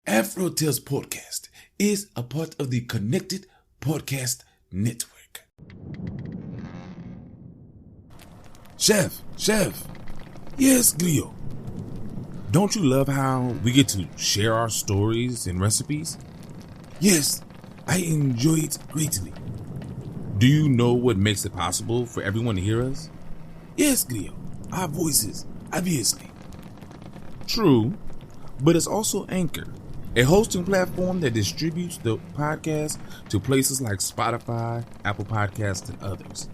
AfroTales Podcast is a part of the Connected Podcast Network. Chef. Yes, Cleo. Don't you love how we get to share our stories and recipes? Yes, I enjoy it greatly. Do you know what makes it possible for everyone to hear us? Yes, Cleo. Our voices, obviously. True, but it's also Anchor, a hosting platform that distributes the podcast to places like Spotify, Apple Podcasts, and others.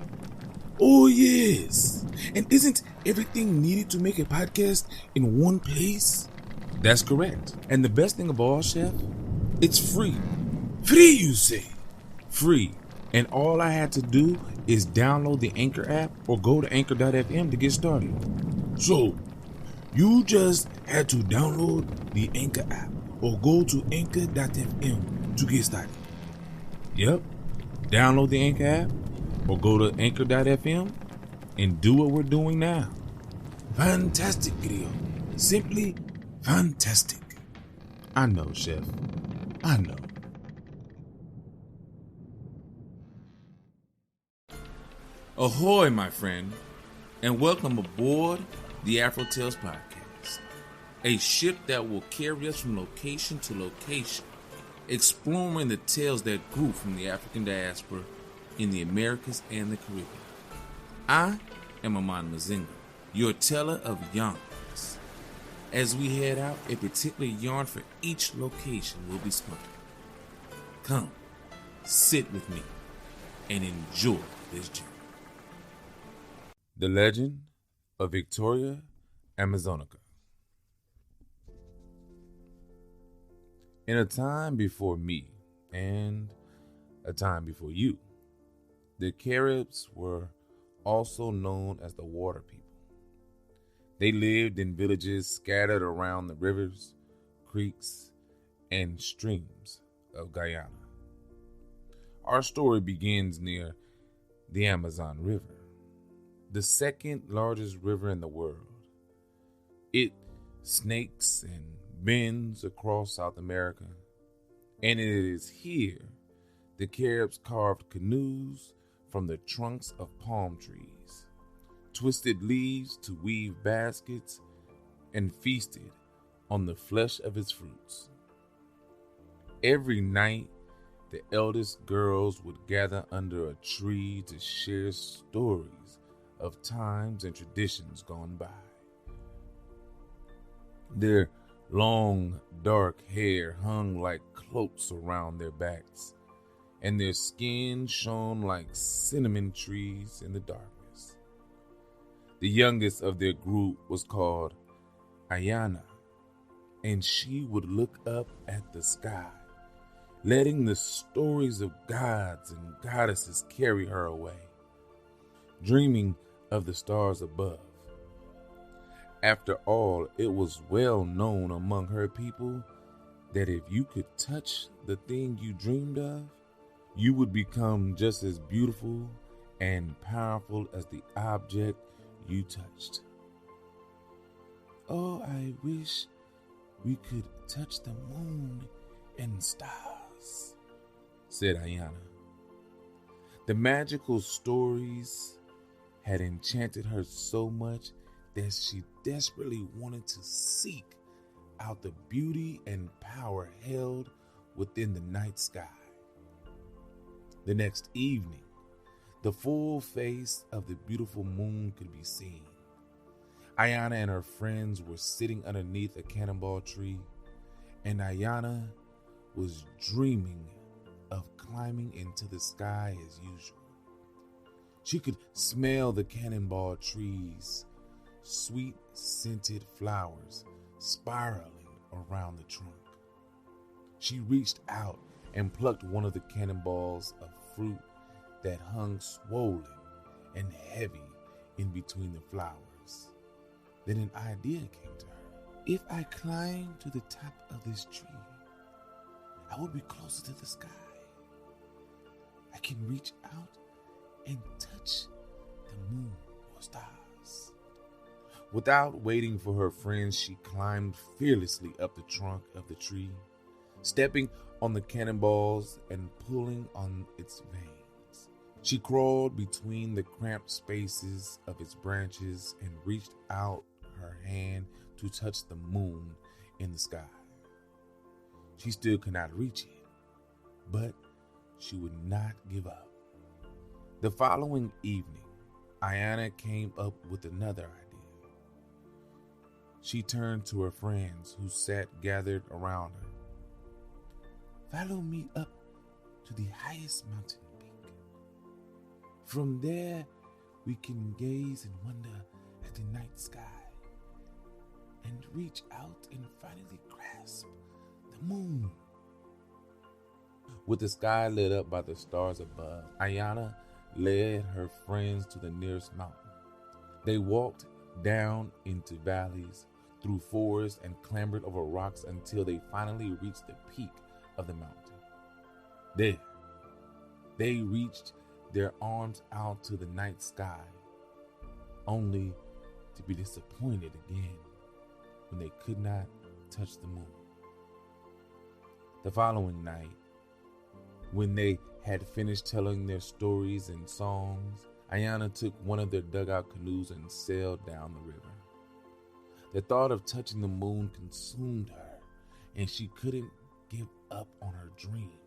Oh, yes. And isn't everything needed to make a podcast in one place? That's correct. And the best thing of all, Chef, it's free. Free, you say? Free. And all I had to do is download the Anchor app or go to anchor.fm to get started. So, you just had to download the Anchor app or go to anchor.fm to get started. Yep. Download the Anchor app or go to anchor.fm and do what we're doing now. Fantastic, Grio. Simply fantastic. I know, Chef. I know. Ahoy, my friend, and welcome aboard the AfroTales Podcast, a ship that will carry us from location to location, exploring the tales that grew from the African diaspora in the Americas and the Caribbean. I am Aman Mazinga, your teller of yarns. As we head out, a particular yarn for each location will be spun. Come, sit with me, and enjoy this journey. The Legend of Victoria Amazonica. In a time before me and a time before you, the Caribs were also known as the Water People. They lived in villages scattered around the rivers, creeks, and streams of Guyana. Our story begins near the Amazon River, the second largest river in the world. It snakes and bends across South America, and it is here the Caribs carved canoes from the trunks of palm trees, twisted leaves to weave baskets, and feasted on the flesh of its fruits. Every night, the eldest girls would gather under a tree to share stories of times and traditions gone by. Their long, dark hair hung like cloaks around their backs, and their skin shone like cinnamon trees in the darkness. The youngest of their group was called Guyana, and she would look up at the sky, letting the stories of gods and goddesses carry her away, dreaming of the stars above. After all, it was well known among her people that if you could touch the thing you dreamed of, you would become just as beautiful and powerful as the object you touched. Oh, I wish we could touch the moon and stars, said Ayana. The magical stories had enchanted her so much that she desperately wanted to seek out the beauty and power held within the night sky. The next evening, the full face of the beautiful moon could be seen. Ayana and her friends were sitting underneath a cannonball tree, and Ayana was dreaming of climbing into the sky as usual. She could smell the cannonball trees, sweet scented flowers spiraling around the trunk. She reached out and plucked one of the cannonballs of fruit that hung swollen and heavy in between the flowers. Then an idea came to her. If I climb to the top of this tree, I will be closer to the sky. I can reach out and touch the moon or stars. Without waiting for her friends, she climbed fearlessly up the trunk of the tree stepping on the cannonballs and pulling on its veins. She crawled between the cramped spaces of its branches and reached out her hand to touch the moon in the sky. She still could not reach it, but she would not give up. The following evening, Guyana came up with another idea. She turned to her friends who sat gathered around her. "Follow me up to the highest mountain peak. From there, we can gaze and wonder at the night sky and reach out and finally grasp the moon." With the sky lit up by the stars above, Guyana led her friends to the nearest mountain. They walked down into valleys, through forests, and clambered over rocks until they finally reached the peak of the mountain. There, they reached their arms out to the night sky, only to be disappointed again when they could not touch the moon. The following night, when they had finished telling their stories and songs, Guyana took one of their dugout canoes and sailed down the river. The thought of touching the moon consumed her, and she couldn't give up on her dream.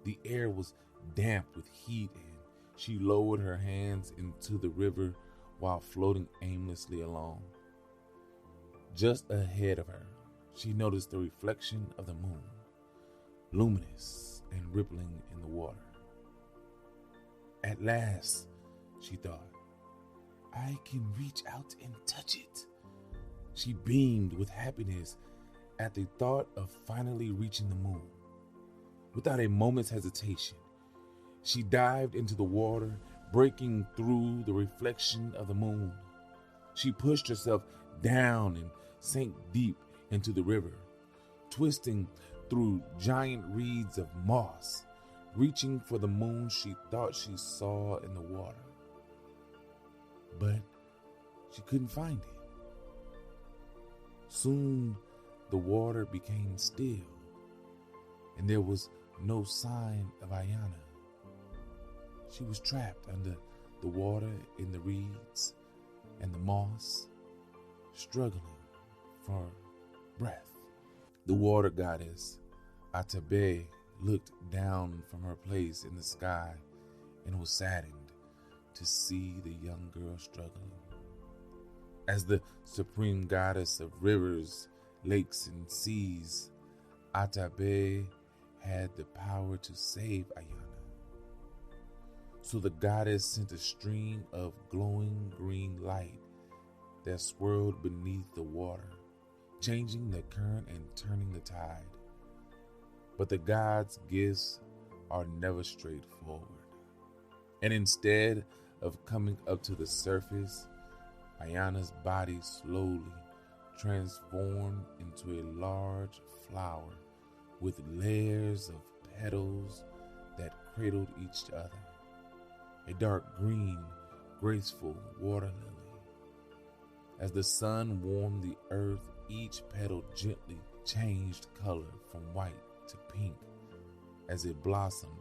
The air was damp with heat, and she lowered her hands into the river while floating aimlessly along. Just ahead of her, she noticed the reflection of the moon, luminous and rippling in the water. At last, she thought, "I can reach out and touch it." She beamed with happiness at the thought of finally reaching the moon. Without a moment's hesitation, she dived into the water, breaking through the reflection of the moon. She pushed herself down and sank deep into the river, twisting through giant reeds of moss, reaching for the moon she thought she saw in the water. But she couldn't find it. Soon the water became still, and there was no sign of Guyana. She was trapped under the water in the reeds and the moss, struggling for breath. The water goddess, Atabe, looked down from her place in the sky and was saddened to see the young girl struggling. As the supreme goddess of rivers, lakes, and seas, Atabe had the power to save Guyana. So the goddess sent a stream of glowing green light that swirled beneath the water, changing the current and turning the tide. But the gods' gifts are never straightforward. And instead of coming up to the surface, Guyana's body slowly transformed into a large flower with layers of petals that cradled each other. A dark green, graceful water lily. As the sun warmed the earth, each petal gently changed color from white to pink as it blossomed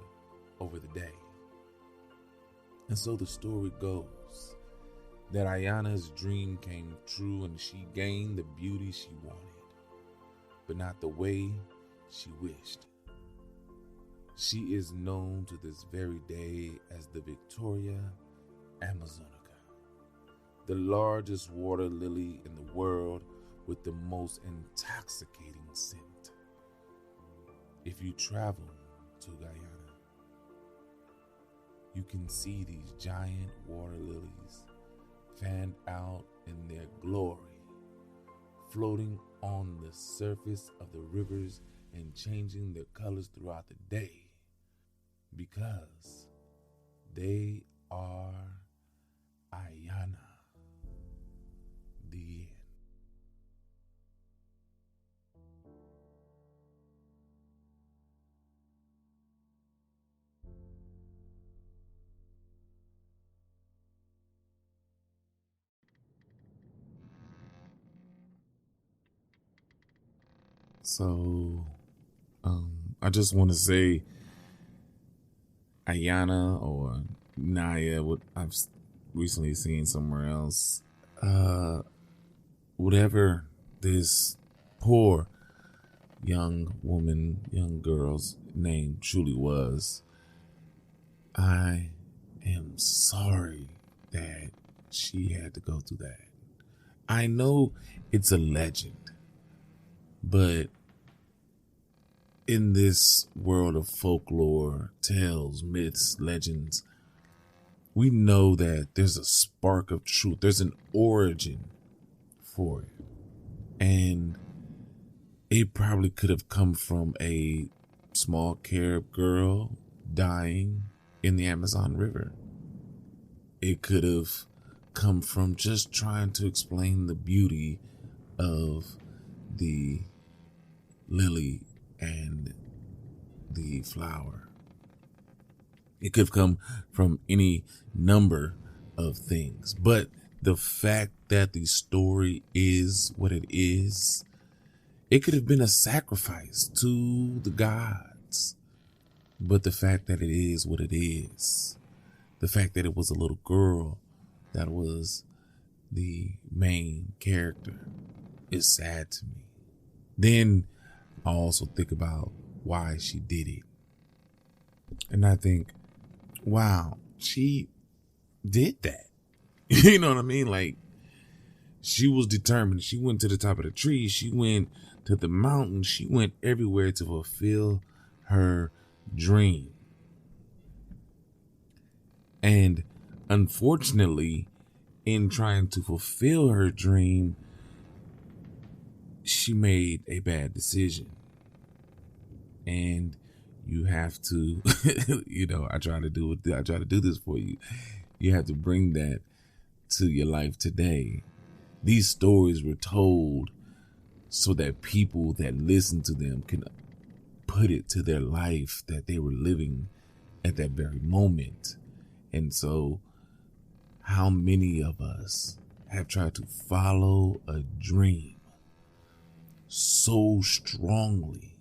over the day. And so the story goes that Guyana's dream came true and she gained the beauty she wanted, but not the way she wished. She is known to this very day as the Victoria Amazonica, the largest water lily in the world with the most intoxicating scent. If you travel to Guyana, you can see these giant water lilies fanned out in their glory, floating on the surface of the rivers and changing their colors throughout the day, because they are Guyana. The end. So I just want to say Ayana or Naya, what I've recently seen somewhere else, whatever this poor young woman, young girl's name truly was, I am sorry that she had to go through that. I know it's a legend, but in this world of folklore, tales, myths, legends, we know that there's a spark of truth. There's an origin for it. And it probably could have come from a small Carib girl dying in the Amazon River. It could have come from just trying to explain the beauty of the lily and the flower. It could have come from any number of things. But the fact that the story is what it is, it could have been a sacrifice to the gods. But the fact that it is what it is, the fact that it was a little girl that was the main character, is sad to me. Then I also think about why she did it. And I think, wow, she did that. You know what I mean? Like, she was determined. She went to the top of the tree. She went to the mountain. She went everywhere to fulfill her dream. And unfortunately, in trying to fulfill her dream, she made a bad decision. And you have to, I try to do this for you. You have to bring that to your life today. These stories were told so that people that listen to them can put it to their life that they were living at that very moment. And so, how many of us have tried to follow a dream so strongly,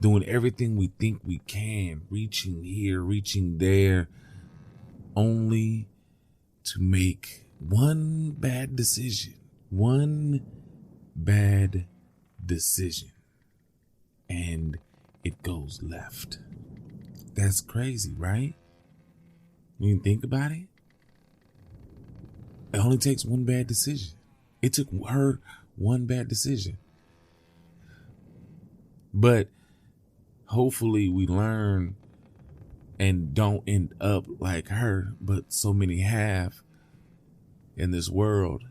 doing everything we think we can, reaching here, reaching there, only to make one bad decision, and it goes left. That's crazy, right? When you think about it, it only takes one bad decision. It took her one bad decision. But hopefully we learn and don't end up like her, but so many have in this world.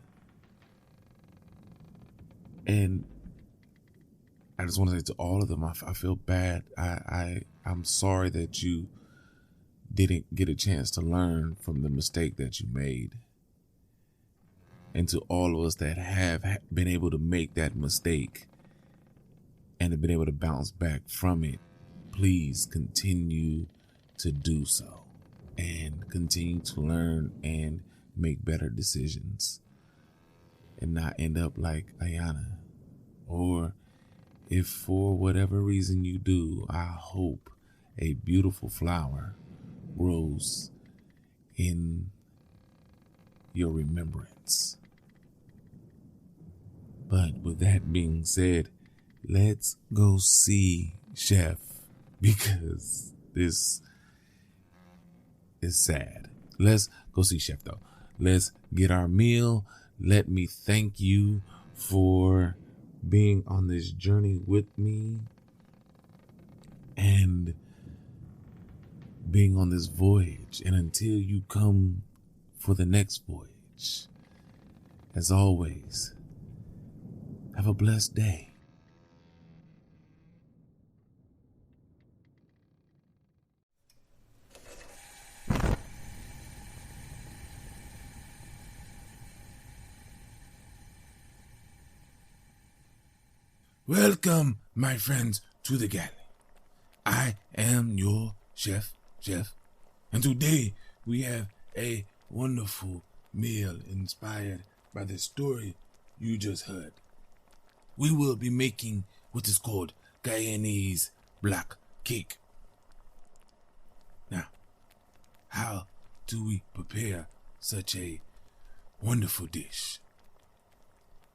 And I just want to say to all of them, I feel bad. I'm sorry that you didn't get a chance to learn from the mistake that you made. And to all of us that have been able to make that mistake and have been able to bounce back from it, please continue to do so and continue to learn and make better decisions and not end up like Ayana. Or if for whatever reason you do, I hope a beautiful flower grows in your remembrance. But with that being said, let's go see Chef, because this is sad. Let's go see Chef though. Let's get our meal. Let me thank you for being on this journey with me and being on this voyage. And until you come for the next voyage, as always, have a blessed day. Welcome, my friends, to the Galley. I am your chef, and today we have a wonderful meal inspired by the story you just heard. We will be making what is called Guyanese black cake. Now, how do we prepare such a wonderful dish?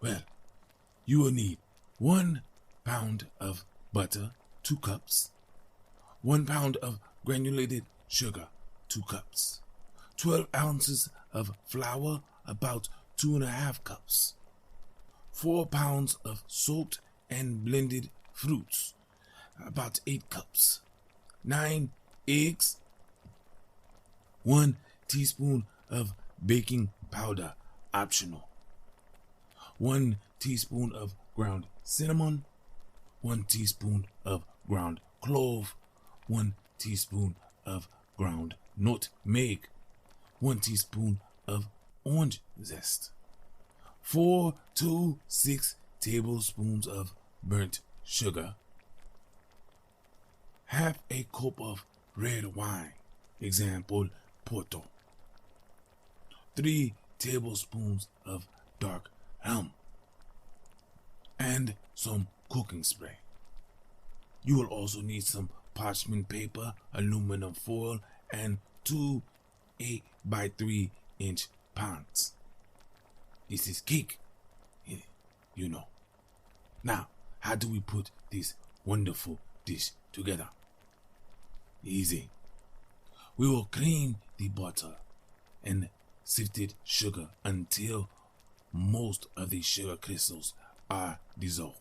Well, you will need 1 pound of butter, 2 cups, 1 pound of granulated sugar, 2 cups, 12 ounces of flour, about 2.5 cups, 4 pounds of salt and blended fruits, about 8 cups, 9 eggs, 1 teaspoon of baking powder, optional, 1 teaspoon of ground cinnamon, 1 teaspoon of ground clove, 1 teaspoon of ground nutmeg, 1 teaspoon of orange zest, 4 to 6 tablespoons of burnt sugar, half a cup of red wine, example Porto, 3 tablespoons of dark rum, and some cooking spray. You will also need some parchment paper, aluminum foil, and 2 8x3-inch pans. This is cake, you know. Now, how do we put this wonderful dish together? Easy. We will clean the butter and sifted sugar until most of the sugar crystals are dissolved.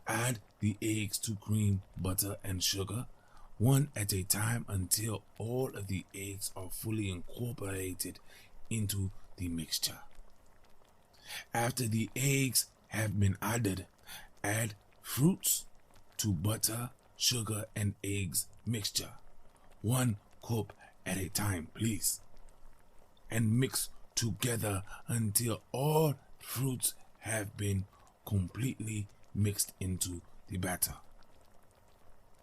Add the eggs to cream, butter, and sugar, one at a time until all of the eggs are fully incorporated into the mixture. After the eggs have been added, add fruits to butter, sugar, and eggs mixture, 1 cup at a time, please, and mix together until all fruits have been completely mixed into the batter.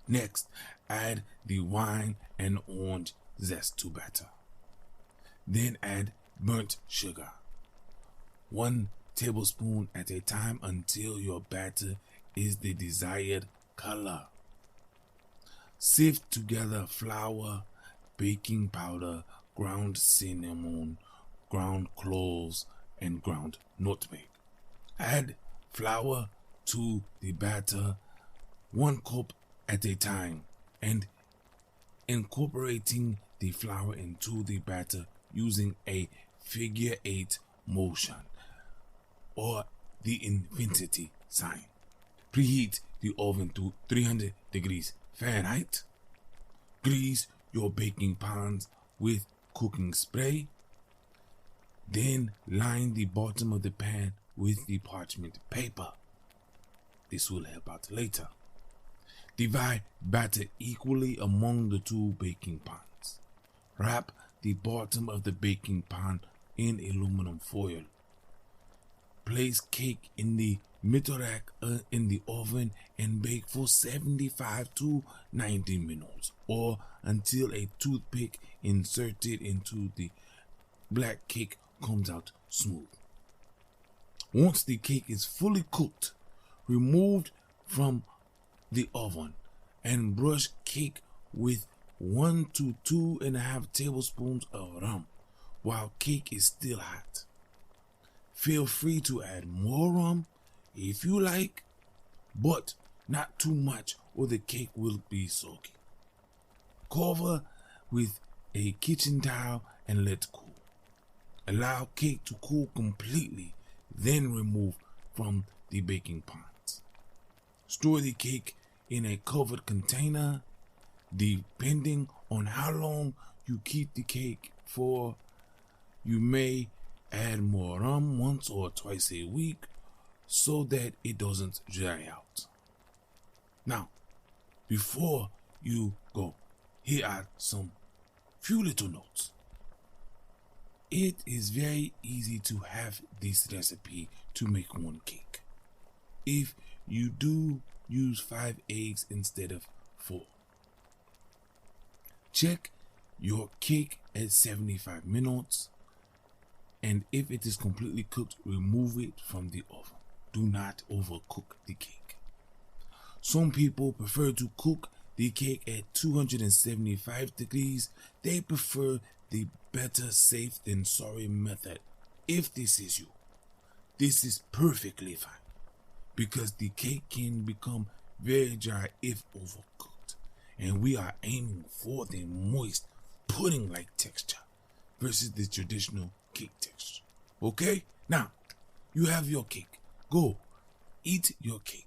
Next, add the wine and orange zest to batter. Then add burnt sugar, 1 tablespoon at a time until your batter is the desired color. Sift together flour, baking powder, ground cinnamon, ground cloves, and ground nutmeg. Add flour to the batter, 1 cup at a time, and incorporating the flour into the batter using a figure 8 motion or the infinity sign. Preheat the oven to 300 degrees Fahrenheit. Grease your baking pans with cooking spray. Then line the bottom of the pan with the parchment paper. This will help out later. Divide batter equally among the 2 baking pans. Wrap the bottom of the baking pan in aluminum foil. Place cake in the middle rack in the oven and bake for 75 to 90 minutes or until a toothpick inserted into the black cake comes out smooth. Once the cake is fully cooked, removed from the oven and brush cake with 1 to 2.5 tablespoons of rum while cake is still hot. Feel free to add more rum if you like, but not too much or the cake will be soggy. Cover with a kitchen towel and let cool. Allow cake to cool completely, then remove from the baking pans. Store the cake in a covered container. Depending on how long you keep the cake for, you may add more rum once or twice a week so that it doesn't dry out. Now, before you go, here are some few little notes. It is very easy to have this recipe to make 1 cake. If you do use 5 eggs instead of 4. Check your cake at 75 minutes, and if it is completely cooked, remove it from the oven. Do not overcook the cake. Some people prefer to cook the cake at 275 degrees. They prefer the better safe than sorry method. If this is you, this is perfectly fine, because the cake can become very dry if overcooked, and we are aiming for the moist pudding-like texture versus the traditional cake texture. Okay? Now, you have your cake. Go, eat your cake.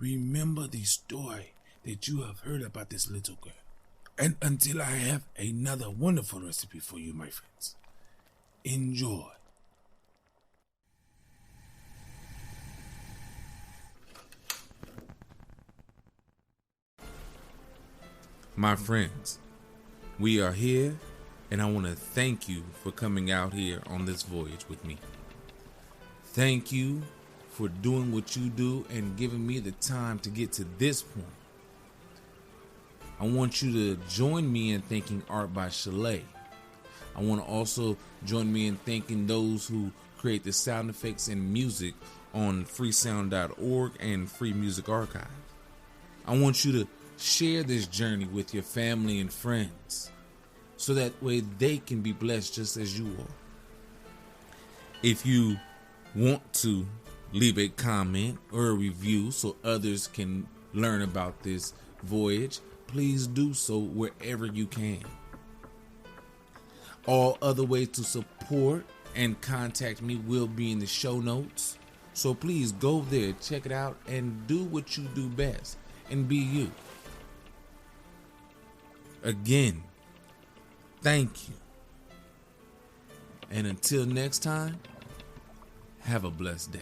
Remember the story that you have heard about this little girl. And until I have another wonderful recipe for you, my friends, enjoy. My friends, we are here, and I want to thank you for coming out here on this voyage with me. Thank you for doing what you do and giving me the time to get to this point. I want you to join me in thanking Art by Shearer. I want to also join me in thanking those who create the sound effects and music on freesound.org and Free Music Archive. I want you to share this journey with your family and friends, so that way they can be blessed just as you are. If you want to leave a comment or a review so others can learn about this voyage, please do so wherever you can. All other ways to support and contact me will be in the show notes, so please go there, check it out, and do what you do best, and be you. Again, thank you. And until next time, have a blessed day.